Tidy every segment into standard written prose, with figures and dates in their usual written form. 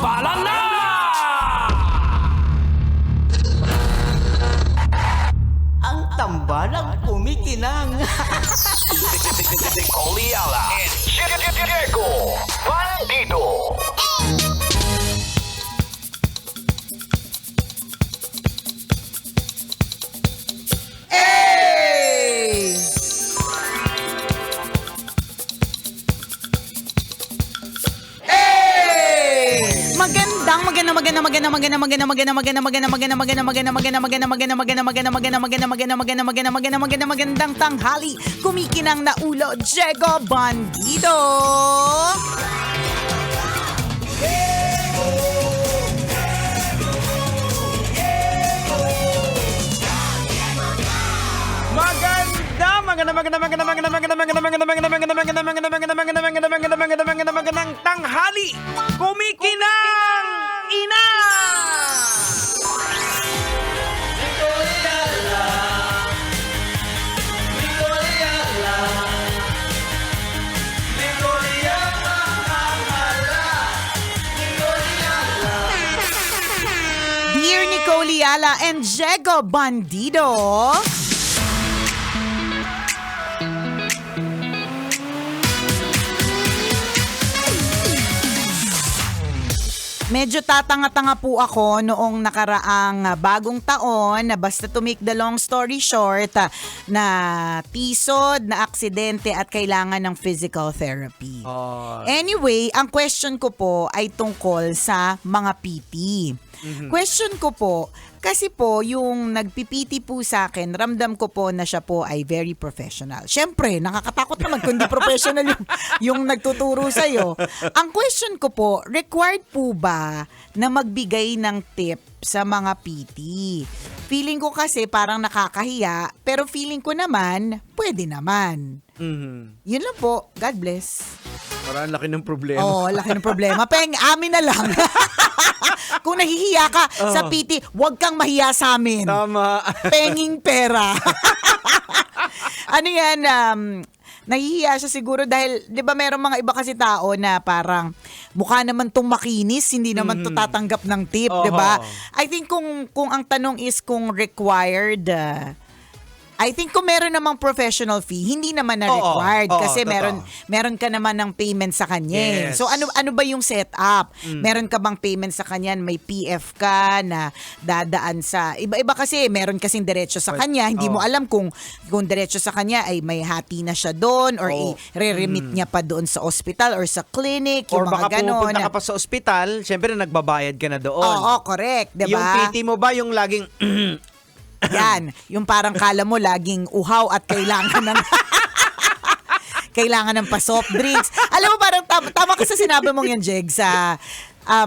Tambalan na! Ang tambalang kumikinang. Oliala and Diego Bandido. Hey! Hey! Magandang tanghali. Kumikinang na ulo, Diego Bandido. Magandang tanghali! Kumikinang ina! Dear Nicole Yala and Diego Bandido. Medyo tatanga-tanga po ako noong nakaraang bagong taon na basta to make the long story short na tisod, na aksidente at kailangan ng physical therapy. Anyway, ang question ko po ay tungkol sa mga PT. Question ko po, kasi po yung nagpipiti po sa akin, ramdam ko po na siya po ay very professional. Siyempre, nakakatakot naman kung di professional yung nagtuturo sa'yo. Ang question ko po, required po ba na magbigay ng tip sa mga PT? Feeling ko kasi parang nakakahiya, pero feeling ko naman, pwede naman. Yun lang po. God bless. Parang laki ng problema. Oo, laki ng problema. Peng, amin na lang. Kung nahihiya ka sa PT, huwag kang mahiya sa amin. Tama. Penging pera. Ano yan, nahihiya siya siguro dahil, di ba merong mga iba kasi tao na parang mukha naman tong makinis, hindi naman to tatanggap ng tip, di ba? I think kung ang tanong is kung required, I think kung meron namang professional fee, hindi naman na required kasi meron ka naman ng payment sa kanya. Yes. So ano ba yung setup? Meron ka bang payment sa kanya? May PF ka na dadaan sa iba-iba kasi meron kasing diretso sa kanya. Hindi mo alam kung diretso sa kanya ay may hati na siya doon or i-remit niya pa doon sa hospital or sa clinic, Or yung mga baka ganon. pupunta ka pa sa ospital, syempre nagbabayad ka na doon. Oo, correct, 'di ba? Yung PT mo ba yung laging Yan, yung parang kala mo laging uhaw at kailangan ng kailangan ng pa-soft drinks. Alam mo, parang tama ka sa sinabi mong yan, Jeg, sa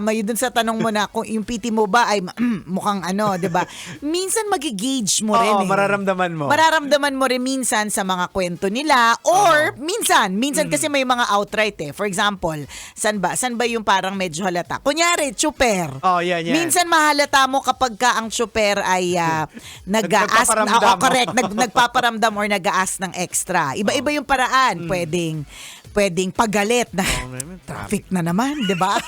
may dun sa tanong mo na kung yung PT mo ba ay mukhang ano, 'di ba? Minsan magi-gauge mo rin. mararamdaman mo. Mararamdaman mo rin minsan sa mga kwento nila or minsan kasi may mga outright eh. For example, san ba yung parang medyo halata? Kunyari, tsuper. Yan. Minsan mahalata mo kapag ka ang tsuper ay nag-a-ask, Nagpaparamdam. correct, nagpaparamdam or nag-a-ask ng extra. Iba-iba yung paraan. Pwedeng pagalit na traffic na naman, 'di ba?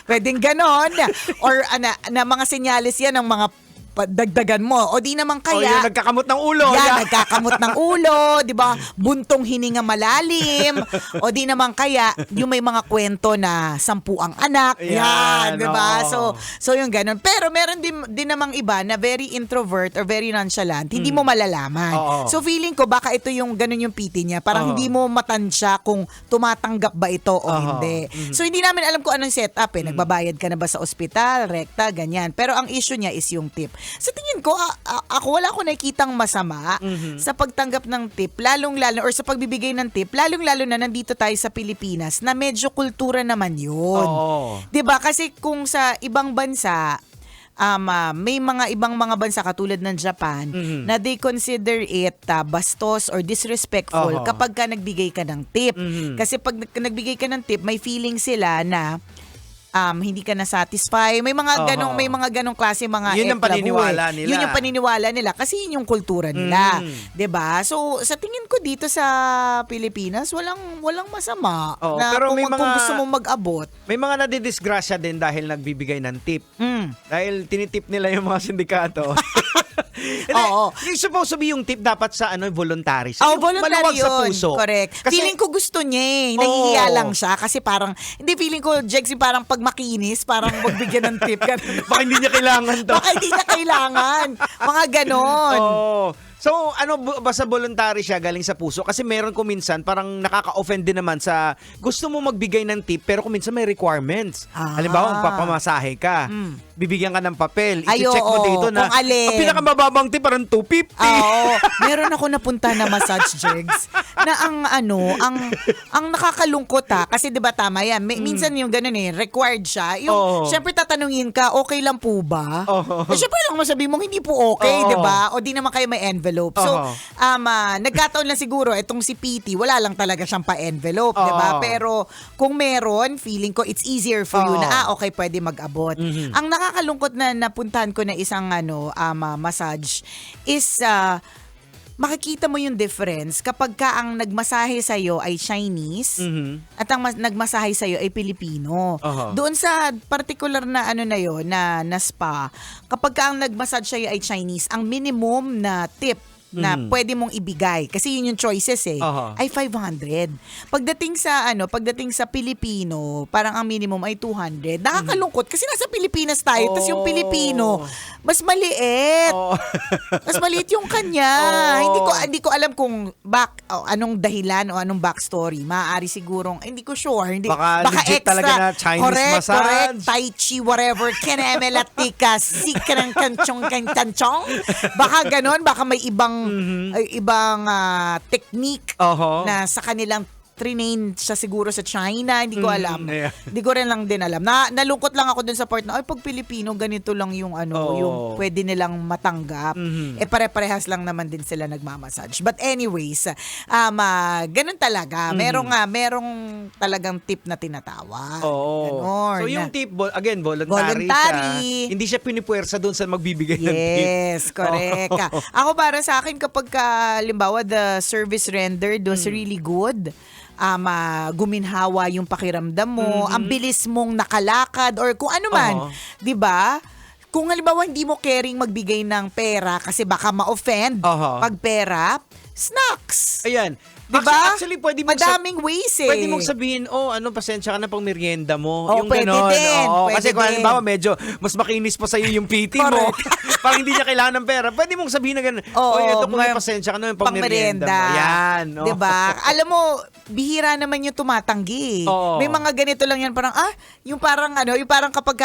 Pwedeng ganon. Or na mga senyales yan ng mga dagdagan mo. O di naman kaya... yung nagkakamot ng ulo. Nagkakamot ng ulo, di ba? Buntong hininga malalim. O di naman kaya, yung may mga kwento na 10 ang anak. Yan, di ba? So yung ganon. Pero meron din namang iba na very introvert or very nonchalant. Hindi mo malalaman. So feeling ko, baka ito yung ganon yung PT niya. Parang hindi mo matansya kung tumatanggap ba ito o hindi. So hindi namin alam kung anong setup eh. Nagbabayad ka na ba sa ospital, rekta, ganyan. Pero ang issue niya is yung tip. Sa tingin ko, ako wala ko nakikitang masama sa pagtanggap ng tip, lalong-lalo, or sa pagbibigay ng tip, lalong-lalo na nandito tayo sa Pilipinas, na medyo kultura naman yun. Diba? Kasi kung sa ibang bansa, may mga ibang mga bansa katulad ng Japan na they consider it bastos or disrespectful kapag ka nagbigay ka ng tip. Kasi pag nagbigay ka ng tip, may feeling sila na hindi ka na satisfy. May mga ganong klase mga Yun ang eklabu, paniniwala nila. Yun yung paniniwala nila kasi yun yung kultura nila, 'di ba? So sa tingin ko dito sa Pilipinas, walang masama Oo, na pero may kung mga- gusto mong mag-abot. May mga nadidisgrasya din dahil nagbibigay ng tip. Mm. Dahil tinitip nila yung mga sindikato. Oo. Yung supposed to be yung tip dapat sa voluntary. Oh, Yung voluntary maluwag sa yun. puso. Correct. Kasi, Feeling ko gusto niya Nahihiya Oo. lang siya kasi parang, hindi feeling ko, Jegsy, parang pag makinis, parang magbigyan ng tip. Ganun. baka hindi niya kailangan to. Baka hindi niya kailangan. Mga ganon. Oo. So, basta voluntary siya galing sa puso? Kasi meron ko minsan, parang nakaka-offend din naman sa gusto mo magbigay ng tip, pero kung minsan may requirements. Halimbawa, magpapamasahe ka. Bibigyan ka ng papel. Ay, I-check mo oo. dito na, Kung alin. ang pinakamababang tip, parang 250. Oo. Meron ako napunta na massage, Jegs, na ang nakakalungkot kasi 'di ba tama 'yan. Minsan yung ganun required siya. Yung Oo. syempre tatanungin ka, okay lang po ba? Oo. Syempre lang masabi mo hindi po okay, Oo. 'di ba? O di naman kayo may envelope. So, Oo. nagkataon lang siguro itong si PT, wala lang talaga siyang pa-envelope, 'di ba? Oo. Pero kung meron, feeling ko it's easier for you Oo. na okay, pwede mag-abot. Ang nakakalungkot na napuntahan ko na isang massage is makikita mo yung difference kapag ka ang nagmasahe sa'yo ay Chinese at ang nagmasahe sa'yo ay Pilipino. Aha. Doon sa particular na na yun, na spa, kapag ka ang nagmassage sa'yo ay Chinese, ang minimum na tip na pwede mong ibigay kasi yun yung choices Aha. ay 500. Pagdating sa Pilipino, parang ang minimum ay 200. Nakakalungkot kasi nasa Pilipinas tayo, tas yung Pilipino mas maliit. Oo. Mas maliit yung kanya. Oo. Hindi ko alam kung anong dahilan o anong backstory. Maaari sigurong hindi ko sure. Baka legit talaga na Chinese correct, massage. Correct. Tai Chi, whatever. Kenemelatika, sikrang kanchong kanchong. Baka ganon. Baka may ibang technique Oho. na sa kanilang trinain siya siguro sa China, hindi ko alam. Yeah. Hindi ko rin lang din alam. Nalungkot lang ako dun sa part na, pag Pilipino, ganito lang yung Oo. yung pwede nilang matanggap. Pare-parehas lang naman din sila nagmamassage. But anyways, ganun talaga. Merong talagang tip na tinatawag. Oo. Ganon. So yung tip, again, voluntary Voluntary. siya. Hindi siya pinipuwersa doon sa magbibigay ng tip. Yes, correct. Ako para sa akin kapag limbawa the service rendered was really good, guminhawa yung pakiramdam mo, ang bilis mong nakalakad or kung ano man, 'di ba? Kung halimbawa hindi mo caring magbigay ng pera kasi baka ma-offend pag pera, snacks. Ayan. Diba? Actually, pwede mong madaming ways Pwede mong sabihin, pasensya ka na pang merienda mo. Oh, yung pwede ganon. din, Oo, pwede kasi kung din. halimbawa, medyo mas makinis pa sa'yo yung PT mo. Parang hindi niya kailangan ng pera. Pwede mong sabihin na gano'n, ito kung may pasensya ka na yung pang merienda mo. Yan. Oh. Diba? Alam mo, bihira naman yung tumatanggi. Oo. May mga ganito lang yan, parang, yung parang kapag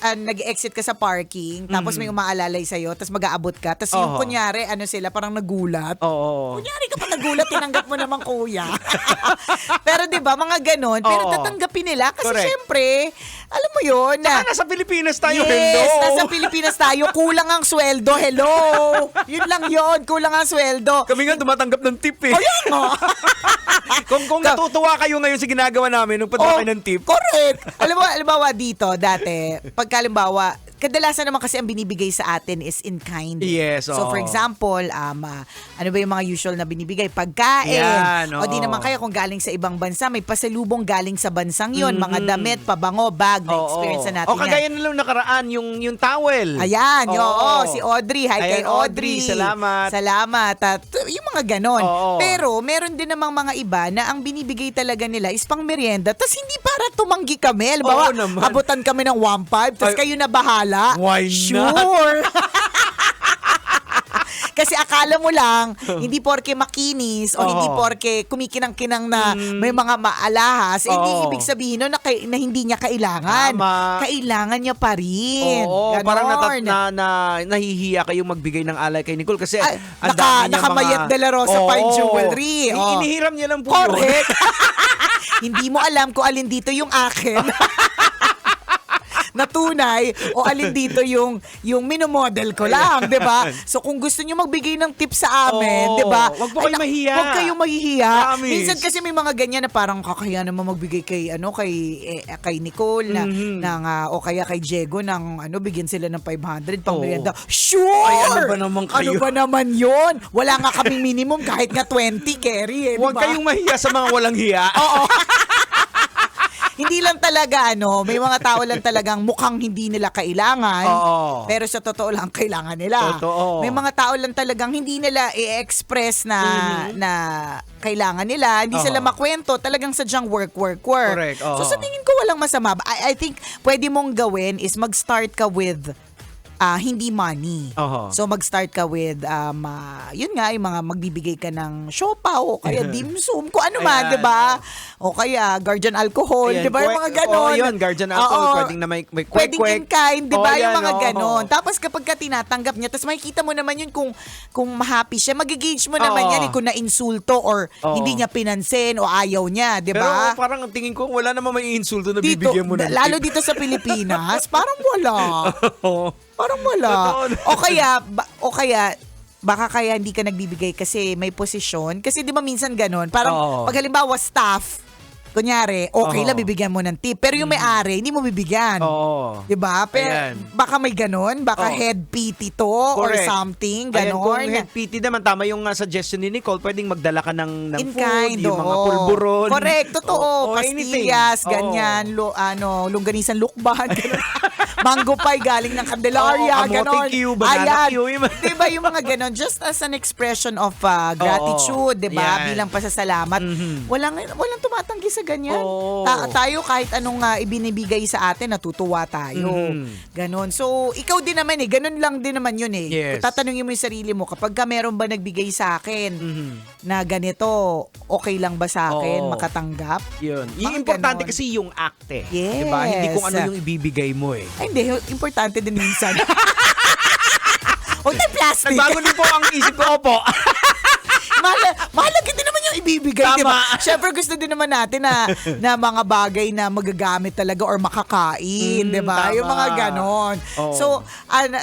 nag-exit ka sa parking, tapos may umaalalay sa'yo, tapos mag-aabot ka, tapos yung kunyari, sila, parang nagulat. Oo. Kunyari ka pa nagulat, tinanggap mo naman kuya. Pero 'di ba mga ganon, pero Oo. tatanggapin nila kasi Correct. syempre, alam mo 'yun. Nasa Pilipinas tayo. Yes, Hello. nasa Pilipinas tayo, kulang ang sweldo. Hello. Yun lang 'yon, kulang ang sweldo. Kami nga tumatanggap ng tip eh. Ayan mo. kung natutuwa kayo ngayon sa ginagawa namin nung padala ng tip. Correct. Alam mo, halimbawa dito, dati, pagkalimbawa, kadalasan naman kasi ang binibigay sa atin is in kind. Yes, So for oo. example, ano ba yung mga usual na binibigay? Pagkain. Yan, O di oo. naman kaya kung galing sa ibang bansa, may pasalubong galing sa bansang yon, mga damit, pabango, bag, na experience na natin O kagaya na lang nakaraan, yung towel. Ayan, Oo. si Audrey. Hi kay Ayan, Audrey, salamat. Salamat. At yung mga ganon. Oo. Pero meron din namang mga iba na ang binibigay talaga nila is pang merienda. Tapos hindi para tumanggi kami. Halimbawa, Oo naman. abutan kami ng 1.5, tapos kayo na bahala. Why not? Sure. Kasi akala mo lang, hindi porke makinis o hindi porke kumikinang-kinang na may mga maalahas, hindi Oo. ibig sabihin nun na hindi niya kailangan. Tama. Kailangan niya pa rin. Oo, Ganon. parang nahihiya kayong magbigay ng alay kay Nicole kasi Ay, ang dami niya nakamayat de la Rosa fine jewelry. Oo. Inihiram niya lang po yun. Correct. Hindi mo alam kung alin dito yung akin. na tunay o alin dito yung minomodel ko lang, 'di ba? So kung gusto niyo magbigay ng tips sa amin, 'di ba? Wag po kayong mahiya. Wag kayong mahihiya. Promise. Minsan kasi may mga ganyan na parang kakaya naman magbigay kay Nicole ng o kaya kay Diego ng bigyan sila ng 500 pang merienda. Sure! Ay, ano ba naman kayo? Ano ba naman 'yon? Wala nga kaming minimum kahit nga 20 carry, Huwag diba? kayong mahiya sa mga walang hiya. Oo. Hindi lang talaga, may mga tao lang talagang mukhang hindi nila kailangan, Oo. pero sa totoo lang kailangan nila. Totoo. May mga tao lang talagang hindi nila i-express na kailangan nila, hindi sila makwento, talagang sadyang work. Correct, oo. So sa tingin ko walang masama. I think pwede mong gawin is mag-start ka with hindi money. Oho. So mag-start ka with yun nga, yung mga magbibigay ka ng siopaw o kaya dimsum, kung ano man, Ayan, 'di ba? O kaya guardian alcohol, Ayan, 'di ba? Yung mga ganon. Oo, yun, guardian alcohol, Oo. pwedeng na may Pwedeng kwek-kwek. in kind, 'di ba? Oo, Yung yan, mga oo. ganon. Tapos kapag ka tinatanggap niya, tapos makikita mo naman yun kung ma-happy siya, magigauge mo naman Oo. yan kung na-insulto or Oo. hindi niya pinansin o ayaw niya, 'di Pero ba? parang ang tingin ko, wala naman may insulto na Dito, bibigyan mo ng lalo tip. dito sa Pilipinas, parang wala. Oo. Parang wala. Totoo. O kaya baka kaya hindi ka nagbibigay kasi may posisyon. Kasi di ba minsan ganon? Parang Oo. pag halimbawa staff, kunyari, okay Oo. lang bibigyan mo ng tip. Pero yung may-ari, hindi mo bibigyan. Oo. Di ba? Pero Ayan. baka may ganon. Baka Oo. head PT to or Correct. something. Ayan, kung Ganon. head PT naman, tama yung suggestion ni Nicole, pwedeng magdala ka ng In food, kind, yung mga oo. pulburon. Correct, totoo. Oo, anything. Pastillas, Oo. ganyan, longganisan lukban, ganun. Mango pie galing ng Candelaria, Oo, kamote ganon. Q, banana Q, yung mga- Diba yung mga ganon, just as an expression of gratitude, diba? Yan. Bilang pasasalamat. Walang tumatanggi sa ganyan. Oo. Tayo kahit anong ibinibigay sa atin, natutuwa tayo. Ganon. So, ikaw din naman ganon lang din naman yun Yes. Tatanungin mo yung sarili mo, kapag ka meron ba nagbigay sa akin na ganito, okay lang ba sa akin Oo. makatanggap? Yun. Mga Yung importante ganon. kasi yung acte. Yes. Diba? Hindi kung ano yung ibibigay mo Ay, hindi. Importante din minsan. Huwag tayo plastic. Nagbago din po ang isip ko, opo. Mahalaga din naman yung ibibigay, Tama. di ba? Siyempre gusto din naman natin na mga bagay na magagamit talaga or makakain, di ba? Tama. Yung mga ganon. Oo. So,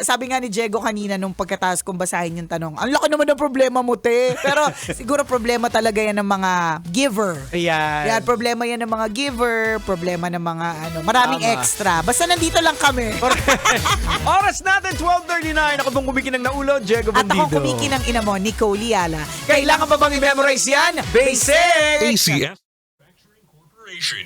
sabi nga ni Diego kanina nung pagkatapos kong basahin yung tanong, ang laki naman ng problema mo, te. Pero siguro problema talaga yan ng mga giver. Ayan. Yan, problema yan ng mga giver, problema ng mga maraming Tama. extra. Basta nandito lang kami. Oras natin, 12:39. Ako pong kumikinang na ulo, Diego At Bandido. ako kumikinang ina mo, Nicole Liala. Kailangan pa bang i-memorize yan? Basic! ACF Manufacturing Corporation.